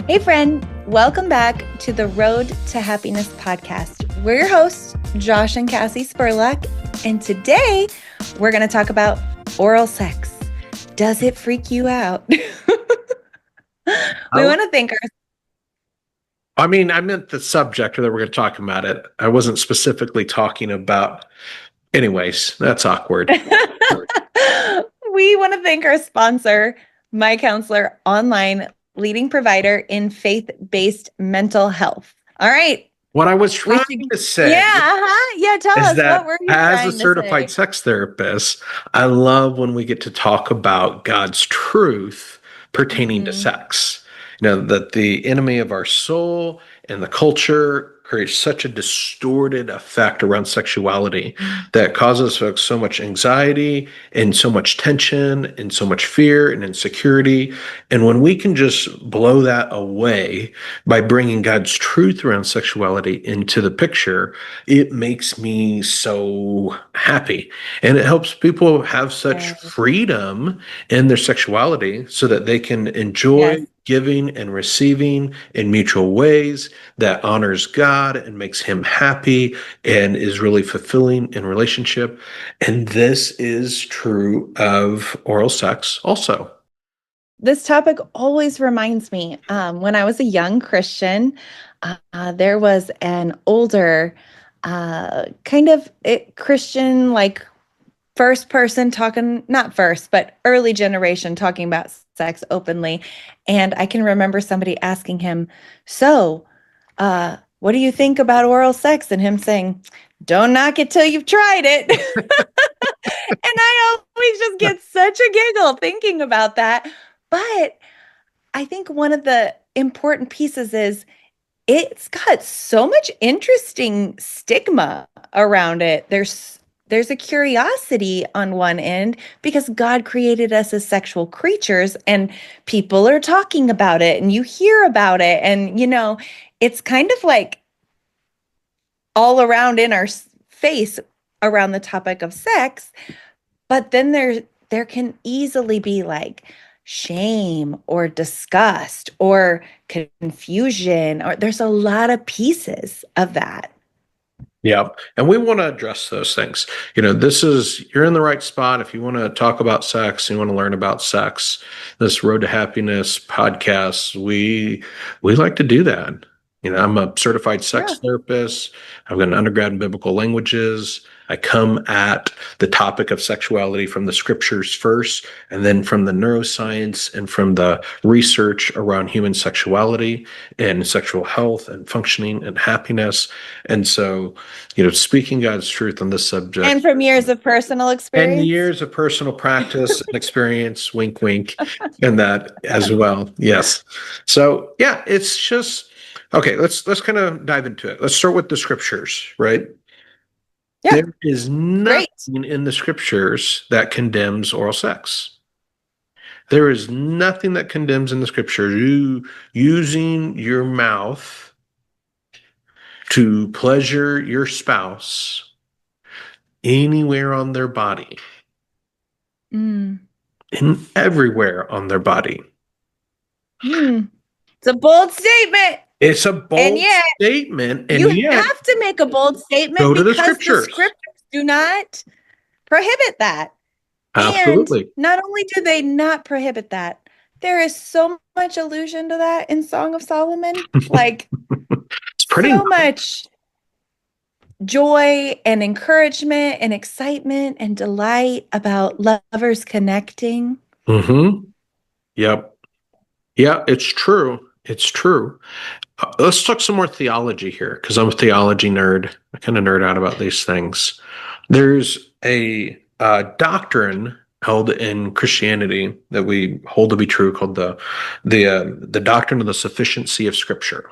Hey, friend, welcome back to the Road to Happiness podcast. We're your hosts, Josh and Cassie Spurlock, and today we're going to talk about oral sex. Does it freak you out? We want to thank our... I meant the subject that we're going to talk about it. I wasn't specifically talking about... Anyways, that's awkward. We want to thank our sponsor, My Counselor Online, leading provider in faith-based mental health. All right. What I was trying to say tell us, that what were you as trying a certified to say? sex therapist, I love when we get to talk about God's truth pertaining to sex. You know, that the enemy of our soul and the culture creates such a distorted effect around sexuality that causes folks so much anxiety and so much tension and so much fear and insecurity. And when we can just blow that away by bringing God's truth around sexuality into the picture, it makes me so happy. And it helps people have such freedom in their sexuality so that they can enjoy giving and receiving in mutual ways that honors God and makes him happy and is really fulfilling in relationship. And this is true of oral sex also. This topic always reminds me, when I was a young Christian, there was an older Christian, like first person talking, not first, but early generation talking about sex openly. And I can remember somebody asking him, so what do you think about oral sex? And him saying, don't knock it till you've tried it. And I always just get such a giggle thinking about that. But I think one of the important pieces is it's got so much interesting stigma around it. There's a curiosity on one end because God created us as sexual creatures and people are talking about it and you hear about it. And, you know, it's kind of like all around in our face around the topic of sex. But then there can easily be like shame or disgust or confusion, or there's a lot of pieces of that. Yeah. And we want to address those things. You know, you're in the right spot. If you want to talk about sex and you want to learn about sex, this Road to Happiness podcast, we like to do that. You know, I'm a certified sex therapist. I've got an undergrad in biblical languages. I come at the topic of sexuality from the scriptures first, and then from the neuroscience and from the research around human sexuality and sexual health and functioning and happiness. And so, you know, speaking God's truth on this subject. And from years of personal experience. And years of personal practice and experience, wink, wink, and that as well. Yes. So, yeah, it's just... Okay, let's kind of dive into it. Let's start with the scriptures, right? Yeah. There is nothing in the scriptures that condemns oral sex. There is nothing that condemns in the scriptures you using your mouth to pleasure your spouse anywhere on their body. And everywhere on their body. It's a bold statement. It's a bold statement. And you have to make a bold statement go to because the scriptures do not prohibit that. Absolutely. And not only do they not prohibit that, there is so much allusion to that in Song of Solomon. Like, it's pretty much joy and encouragement and excitement and delight about lovers connecting. Yep. Yeah, it's true. It's true. Let's talk some more theology here, because I'm a theology nerd. I kind of nerd out about these things. There's a doctrine held in Christianity that we hold to be true called the doctrine of the sufficiency of Scripture.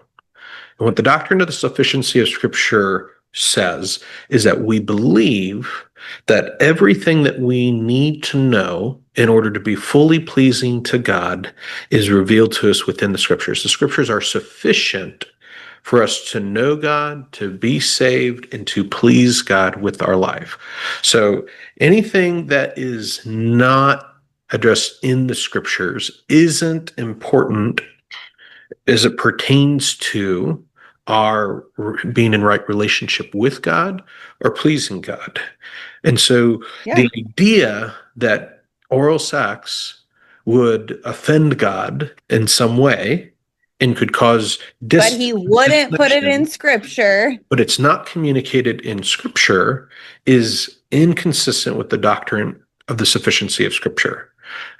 And what the doctrine of the sufficiency of Scripture says is that we believe that everything that we need to know in order to be fully pleasing to God is revealed to us within the scriptures. The scriptures are sufficient for us to know God, to be saved, and to please God with our life. So anything that is not addressed in the scriptures isn't important as it pertains to our being in right relationship with God or pleasing God. And so Yeah. the idea that oral sex would offend God in some way and could cause But he wouldn't put it in disconnection, scripture. but it's not communicated in Scripture, is inconsistent with the doctrine of the sufficiency of Scripture.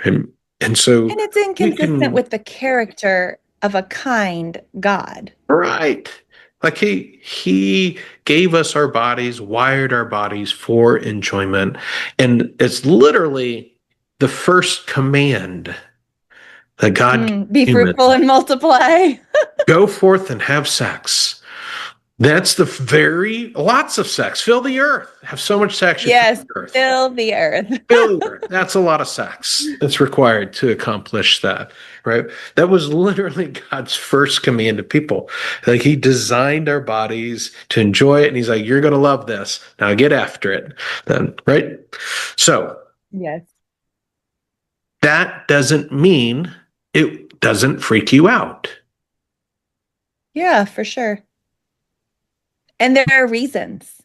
And, and so And it's we inconsistent can, with the character of a kind God. right. Like he gave us our bodies, wired our bodies for enjoyment. And it's literally the first command that God Be gave fruitful humans. and multiply. Go forth and have sex. That's lots of sex. Fill the earth. Have so much sex you fill Yes, the earth. fill the earth. Fill the earth. That's a lot of sex that's required to accomplish that, right? That was literally God's first command to people. Like he designed our bodies to enjoy it, and he's like, "You're going to love this. Now get after it." Then, right? So Yes. that doesn't mean it doesn't freak you out. Yeah, for sure. And there are reasons,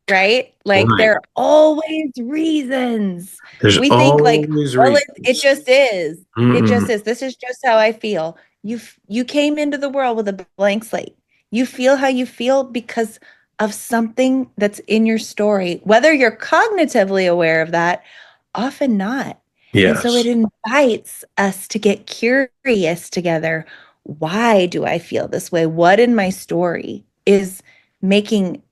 right? Like Right. there are always reasons. There's We think like, always well, it reasons. just is. It just Mm-mm. is. This is just how I feel. You came into the world with a blank slate. You feel how you feel because of something that's in your story, whether you're cognitively aware of that, often not. And so it Yes. invites us to get curious together. Why do I feel this way? What in my story is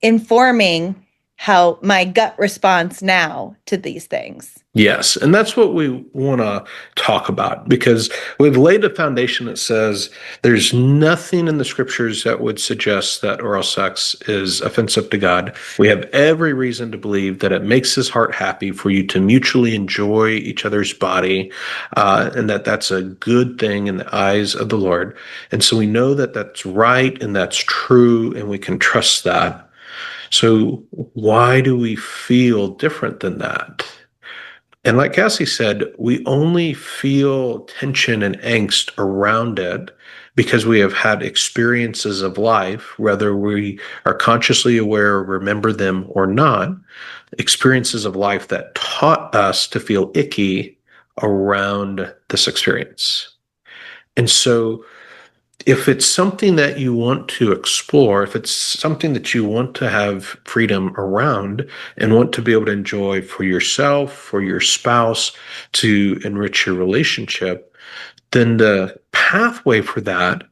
informing how my gut response now to these things? Yes, and that's what we want to talk about because we've laid a foundation that says there's nothing in the scriptures that would suggest that oral sex is offensive to God. We have every reason to believe that it makes his heart happy for you to mutually enjoy each other's body, and that that's a good thing in the eyes of the Lord. And so we know that that's right and that's true, and we can trust that. So why do we feel different than that? And like Cassie said, we only feel tension and angst around it because we have had experiences of life, whether we are consciously aware or remember them or not, experiences of life that taught us to feel icky around this experience. And so if it's something that you want to explore, if it's something that you want to have freedom around and want to be able to enjoy for yourself, for your spouse, to enrich your relationship, then the pathway for that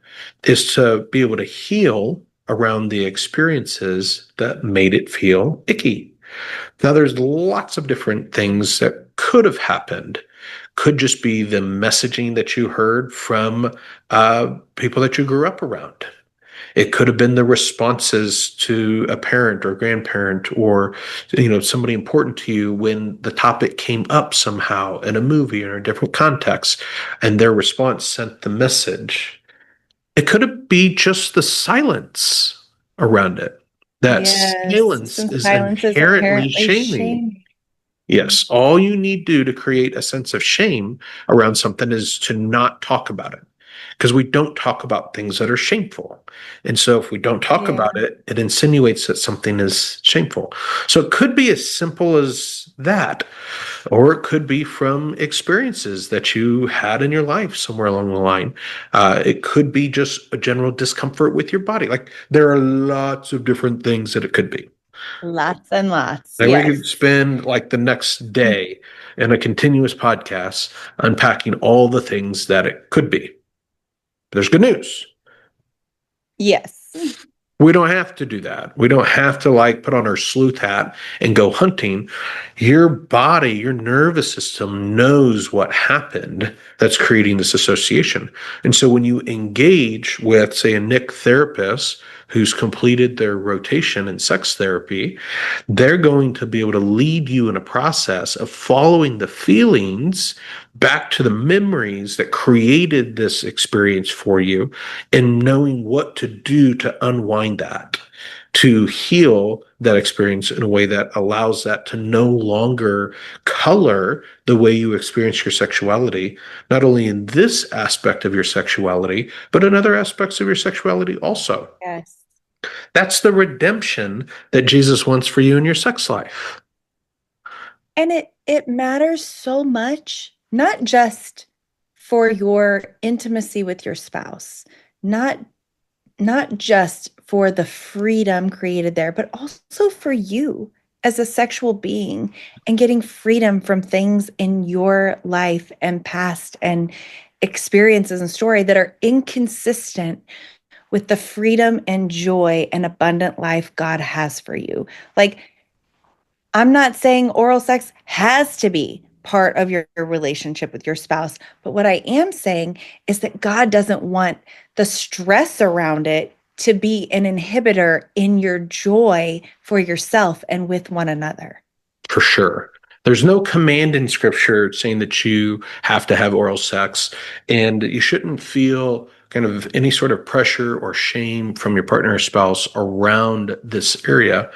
is to be able to heal around the experiences that made it feel icky. Now, there's lots of different things that could have happened. Could just be the messaging that you heard from people that you grew up around. It could have been the responses to a parent or grandparent or somebody important to you when the topic came up somehow in a movie or in a different context, and their response sent the message. It could be just the silence around it. That Yes, silence since is silence is inherently inherently shaming. shame. Yes, all you need to do to create a sense of shame around something is to not talk about it because we don't talk about things that are shameful. And so if we don't talk Yeah. about it, it insinuates that something is shameful. So it could be as simple as that, or it could be from experiences that you had in your life somewhere along the line. It could be just a general discomfort with your body. Like there are lots of different things that it could be. Lots and lots. And we Yes. could spend like the next day in a continuous podcast unpacking all the things that it could be. There's good news. Yes. We don't have to do that. We don't have to like put on our sleuth hat and go hunting. Your body, your nervous system knows what happened that's creating this association. And so when you engage with, say, a NIC therapist who's completed their rotation in sex therapy, they're going to be able to lead you in a process of following the feelings back to the memories that created this experience for you and knowing what to do to unwind that, to heal that experience in a way that allows that to no longer color the way you experience your sexuality, not only in this aspect of your sexuality, but in other aspects of your sexuality also. Yes. That's the redemption that Jesus wants for you in your sex life. And it matters so much, not just for your intimacy with your spouse, not not just for the freedom created there, but also for you as a sexual being and getting freedom from things in your life and past and experiences and story that are inconsistent with the freedom and joy and abundant life God has for you. Like, I'm not saying oral sex has to be part of your relationship with your spouse, but what I am saying is that God doesn't want the stress around it to be an inhibitor in your joy for yourself and with one another. For sure. There's no command in scripture saying that you have to have oral sex, and you shouldn't feel kind of any sort of pressure or shame from your partner or spouse around this area.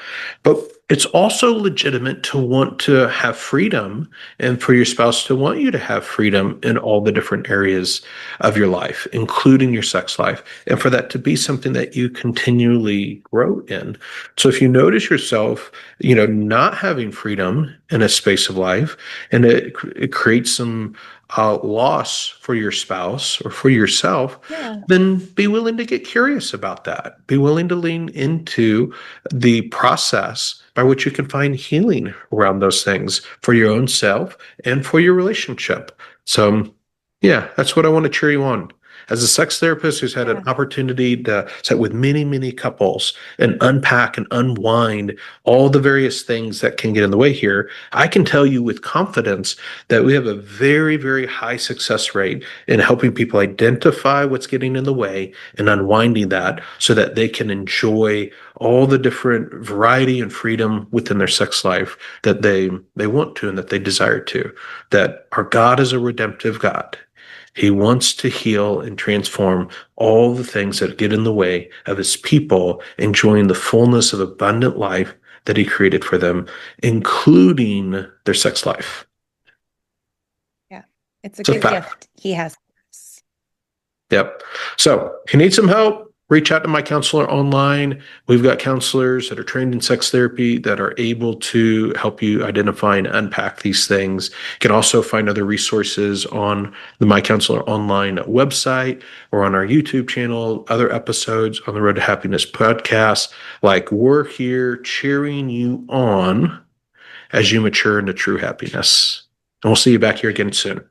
But it's also legitimate to want to have freedom and for your spouse to want you to have freedom in all the different areas of your life, including your sex life, and for that to be something that you continually grow in. So if you notice yourself not having freedom in a space of life, and it creates some loss for your spouse or for yourself, Yeah. then be willing to get curious about that. Be willing to lean into the process by which you can find healing around those things for your own self and for your relationship. So, yeah, that's what I want to cheer you on. As a sex therapist who's had an Yeah. opportunity to sit with many, many couples and unpack and unwind all the various things that can get in the way here, I can tell you with confidence that we have a very, very high success rate in helping people identify what's getting in the way and unwinding that so that they can enjoy all the different variety and freedom within their sex life that they want to and that they desire to. That our God is a redemptive God. He wants to heal and transform all the things that get in the way of his people enjoying the fullness of abundant life that he created for them, including their sex life. Yeah. It's a It's a good fact. gift he has for us. Yep. So if you need some help, reach out to my counselor online. We've got counselors that are trained in sex therapy that are able to help you identify and unpack these things. You can also find other resources on the My Counselor Online website or on our YouTube channel, other episodes on the Road to Happiness podcast. Like, we're here cheering you on as you mature into true happiness. And we'll see you back here again soon.